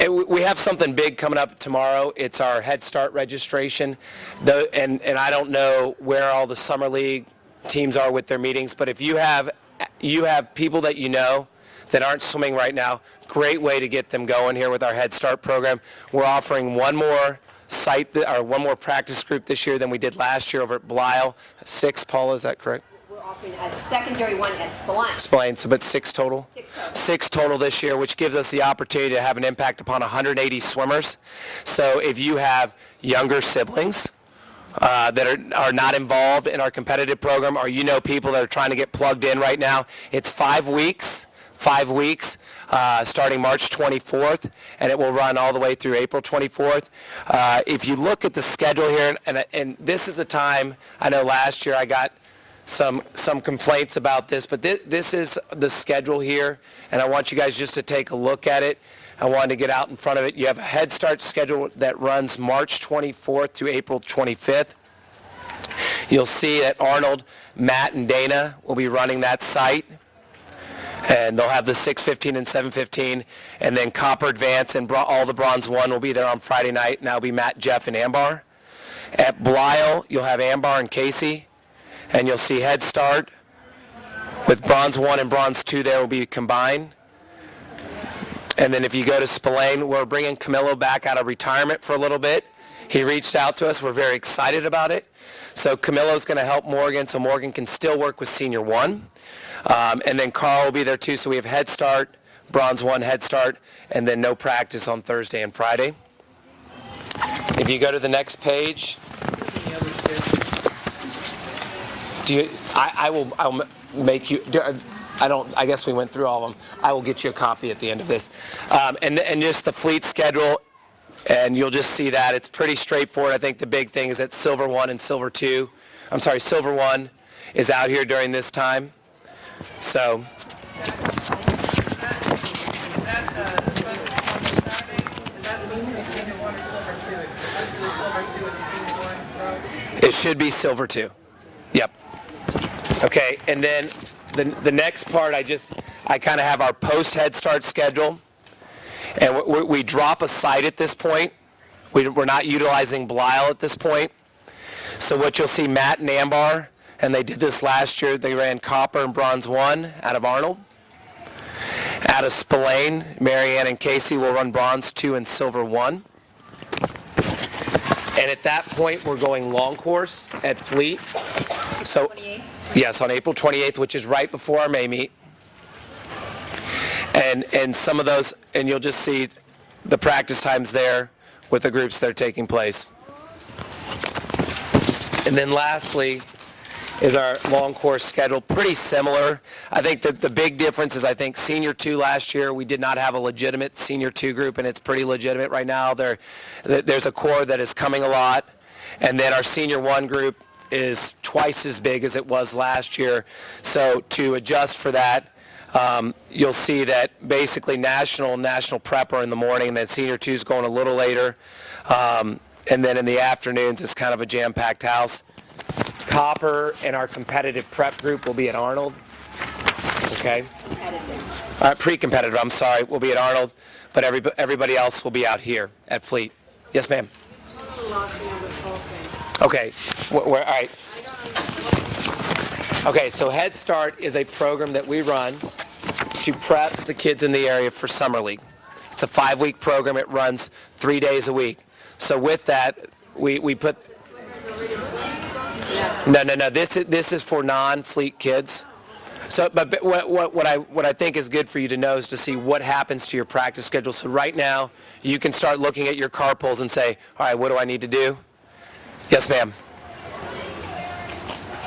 We have something big coming up tomorrow. It's our Head Start registration. And I don't know where all the Summer League teams are with their meetings, but if you have people that you know that aren't swimming right now, great way to get them going here with our Head Start program. We're offering one more one more practice group this year than we did last year over at Belial. 6, Paula, is that correct? We're offering a secondary one at Spillane. Spillane, so but 6 total? 6 total. 6 total this year, which gives us the opportunity to have an impact upon 180 swimmers. So if you have younger siblings that are not involved in our competitive program, or you know people that are trying to get plugged in right now, it's 5 weeks. 5 weeks, starting March 24th, and it will run all the way through April 24th. If you look at the schedule here, and this is the time, I know last year I got some complaints about this, but this is the schedule here, and I want you guys just to take a look at it. I wanted to get out in front of it. You have a Head Start schedule that runs March 24th through April 25th. You'll see at Arnold, Matt and Dana will be running that site. And they'll have the 6:15 and 7:15, and then Copper Advance and all the Bronze 1 will be there on Friday night, and that'll be Matt, Jeff, and Ambar. At Belial, you'll have Ambar and Casey, and you'll see Head Start with Bronze 1 and Bronze 2 there will be combined. And then if you go to Spillane, we're bringing Camilo back out of retirement for a little bit. He reached out to us. We're very excited about it. So Camilo's going to help Morgan, so Morgan can still work with Senior 1. And then Carl will be there too, so we have Head Start, Bronze 1 Head Start, and then no practice on Thursday and Friday. If you go to the next page, I'll make you, I guess we went through all of them. I will get you a copy at the end of this. And just the fleet schedule, and you'll just see that. It's pretty straightforward. I think the big thing is that Silver 1 and Silver 1 is out here during this time. So, it should be Silver 2. Yep. Okay, and then the next part, I kind of have our post Head Start schedule, and we drop a site at this point. We're not utilizing Belial at this point. So what you'll see, Matt and Ambar, and they did this last year. They ran Copper and Bronze 1 out of Arnold. Out of Spillane, Marianne and Casey will run Bronze 2 and Silver 1. And at that point, we're going long course at Fleet. So, 28th? Yes, on April 28th, which is right before our May meet. And some of those, and you'll just see the practice times there with the groups that are taking place. And then lastly, is our long course schedule. Pretty similar. I think that the big difference is, I think Senior 2 last year, we did not have a legitimate Senior 2 group, and it's pretty legitimate right now. There's a core that is coming a lot, and then our Senior 1 group is twice as big as it was last year. So to adjust for that, you'll see that basically national prep are in the morning, and then Senior 2 is going a little later. And then in the afternoons, it's kind of a jam-packed house. Copper and our competitive prep group will be at Arnold. Okay? Pre-competitive, I'm sorry, will be at Arnold, but everybody else will be out here at Fleet. Yes, ma'am? Okay, all right. Okay, so Head Start is a program that we run to prep the kids in the area for Summer League. It's a 5-week program. It runs 3 days a week. So with that, we put... No. This is for non-Fleet kids. So, but what I think is good for you to know is to see what happens to your practice schedule. So right now, you can start looking at your carpools and say, all right, what do I need to do? Yes, ma'am.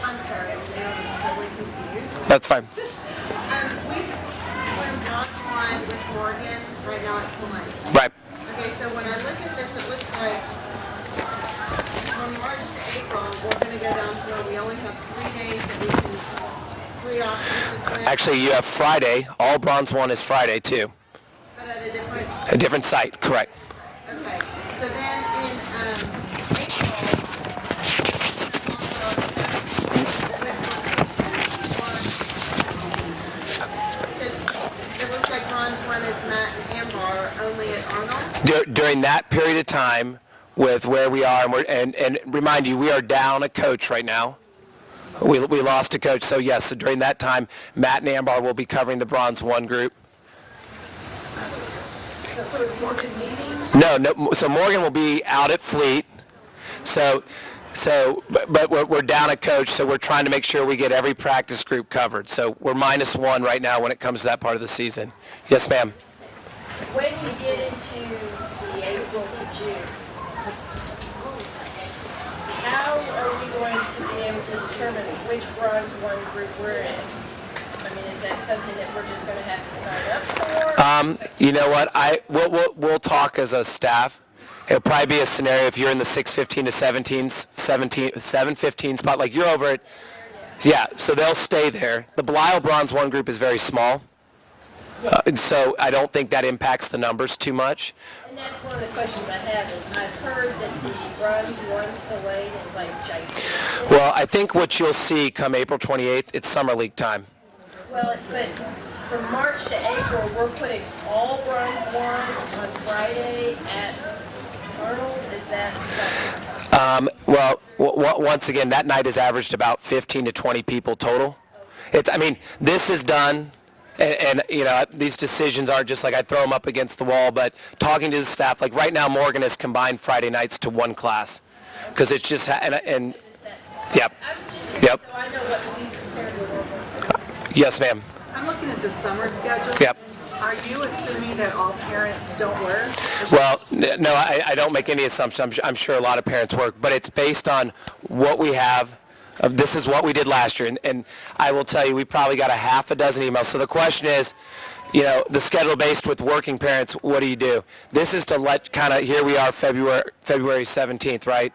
I'm sorry, I'm totally confused. That's fine. We swim Bronze 1 with Morgan. Right now it's Spillane. Right. Okay, so when I look at this, it looks like from March to April, we're going to go down to where we only have 3 days that we can, 3 options to swim. Actually, you have Friday. All Bronze 1 is Friday, too. But at a different... A different site, correct. Okay, so then in April... Because it looks like Bronze 1 one is Matt and Ambar only at Arnold? During that period of time, with where we are, and remind you, we are down a coach right now. We lost a coach, so yes. So during that time, Matt and Ambar will be covering the Bronze 1 group. No. So Morgan will be out at Fleet. But we're down a coach, so we're trying to make sure we get every practice group covered. So we're -1 right now when it comes to that part of the season. Yes, ma'am. When you get into the April to June, how are we going to be able to determine which Bronze 1 group we're in? I mean, is that something that we're just going to have to sign up for? You know what? We'll talk as a staff. It'll probably be a scenario if you're in the 615 to 715 spot, like you're over it. Yeah, so they'll stay there. The Belial Bronze 1 group is very small. So I don't think that impacts the numbers too much. And that's one of the questions I have is I've heard that the Bronze 1's Lane is like gigantic. Well, I think what you'll see come April 28th, it's Summer League time. Well, but from March to April, we're putting all Bronze 1 on Friday at Arnold. Is that Once again, that night is averaged about 15 to 20 people total. This is done. And these decisions aren't just like I throw them up against the wall, but talking to the staff, like right now Morgan has combined Friday nights to one class because it's just, yep. I was just curious, Yep. so I know what to be prepared to work on. Yes, ma'am. I'm looking at the summer schedule. Yep. Are you assuming that all parents don't work? Well, no, I don't make any assumptions. I'm sure a lot of parents work, but it's based on what we have. This is what we did last year, and I will tell you, we probably got a half a dozen emails. So the question is, the schedule based with working parents, what do you do? This is to let here we are February 17th, right?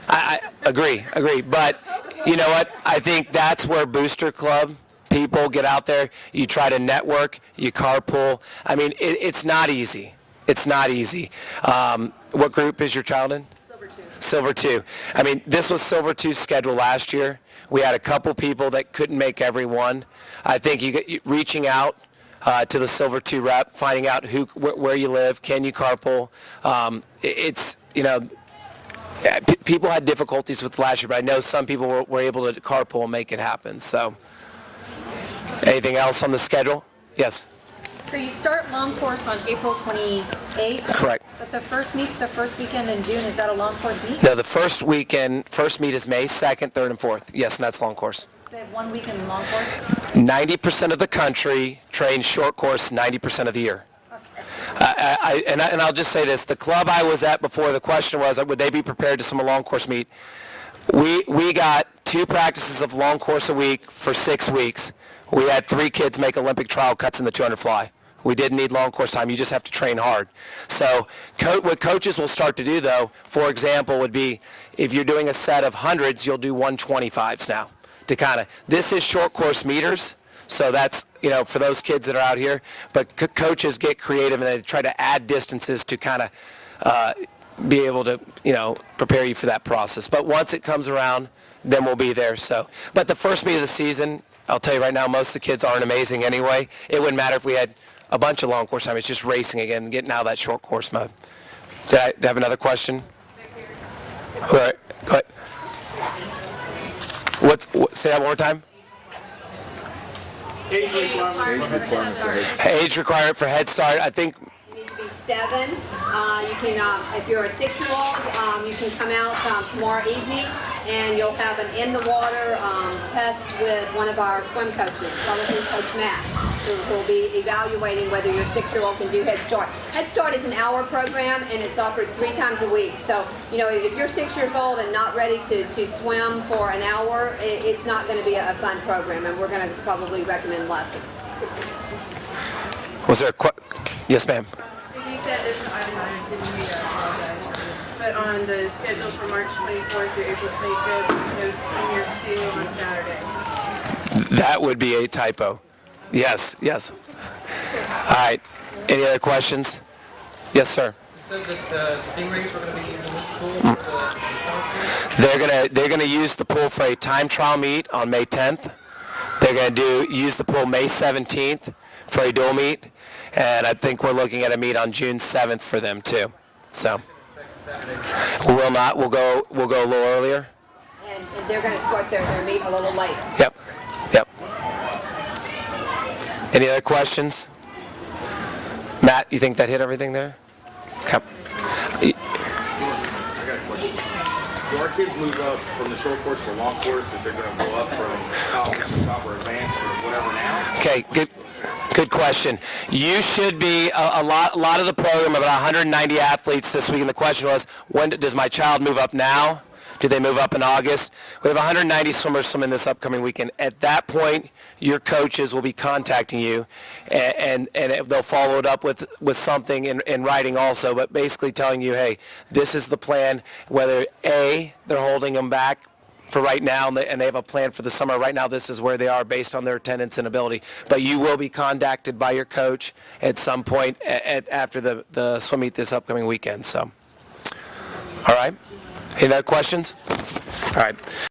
I agree. But you know what? I think that's where Booster Club people get out there. You try to network, you carpool. I mean, it's not easy. It's not easy. What group is your child in? Silver 2. I mean, this was Silver 2's schedule last year. We had a couple people that couldn't make every one. I think reaching out to the Silver 2 rep, finding out where you live, can you carpool. People had difficulties with last year, but I know some people were able to carpool and make it happen. So, anything else on the schedule? Yes. So you start long course on April 28th? Correct. But the first meet's the first weekend in June. Is that a long course meet? No, the first meet is May 2nd, 3rd, and 4th. Yes, and that's long course. They have 1 weekend in long course? 90% of the country trains short course 90% of the year. Okay. And I'll just say this. The club I was at before, the question was, would they be prepared to swim a long course meet? We got 2 practices of long course a week for 6 weeks. We had 3 kids make Olympic trial cuts in the 200 fly. We didn't need long course time. You just have to train hard. So what coaches will start to do, though, for example, would be if you're doing a set of hundreds, you'll do 125s now. This is short course meters. So that's, for those kids that are out here. But coaches get creative and they try to add distances to be able to, prepare you for that process. But once it comes around, then we'll be there. So, but the first meet of the season, I'll tell you right now, most of the kids aren't amazing anyway. It wouldn't matter if we had a bunch of long course time. It's just racing again, getting out of that short course mode. Did I have another question? All right, go ahead. Say that one more time. Age Requirement for Head Start. I think You need to be 7. You can, if you're a 6-year-old, you can come out tomorrow evening and you'll have an in-the-water test with one of our swim coaches, probably Coach Matt, who will be evaluating whether your 6-year-old can do Head Start. Head Start is an hour program and it's offered 3 times a week. So, if you're 6 years old and not ready to swim for an hour, it's not going to be a fun program, and we're going to probably recommend lessons. Was there a yes, ma'am. You said this, I didn't read it, I apologize. But on the schedule for March 24th through April 25th, there's Senior 2 on Saturday. That would be a typo. Yes. All right. Any other questions? Yes, sir. You said that Stingrays were going to be using this pool for the summer pool? They're going to use the pool for a time trial meet on May 10th. They're going to use the pool May 17th for a dual meet, and I think we're looking at a meet on June 7th for them too. So we will not. We'll go a little earlier. And they're going to start their meet a little later. Yep. Yep. Any other questions? Matt, you think that hit everything there? Okay. I got a question. Do our kids move up from the short course to long course if they're going to go up from college to top or advanced or whatever now? Okay, good question. You should be a lot of the program, about 190 athletes this week, and the question was, when does my child move up now? Do they move up in August? We have 190 swimmers swimming this upcoming weekend. At that point, your coaches will be contacting you, and they'll follow it up with something in writing also, but basically telling you, hey, this is the plan, whether A, they're holding them back for right now, and they have a plan for the summer. Right now, this is where they are based on their attendance and ability. But you will be contacted by your coach at some point after the swim meet this upcoming weekend. So, all right. Any other questions? All right.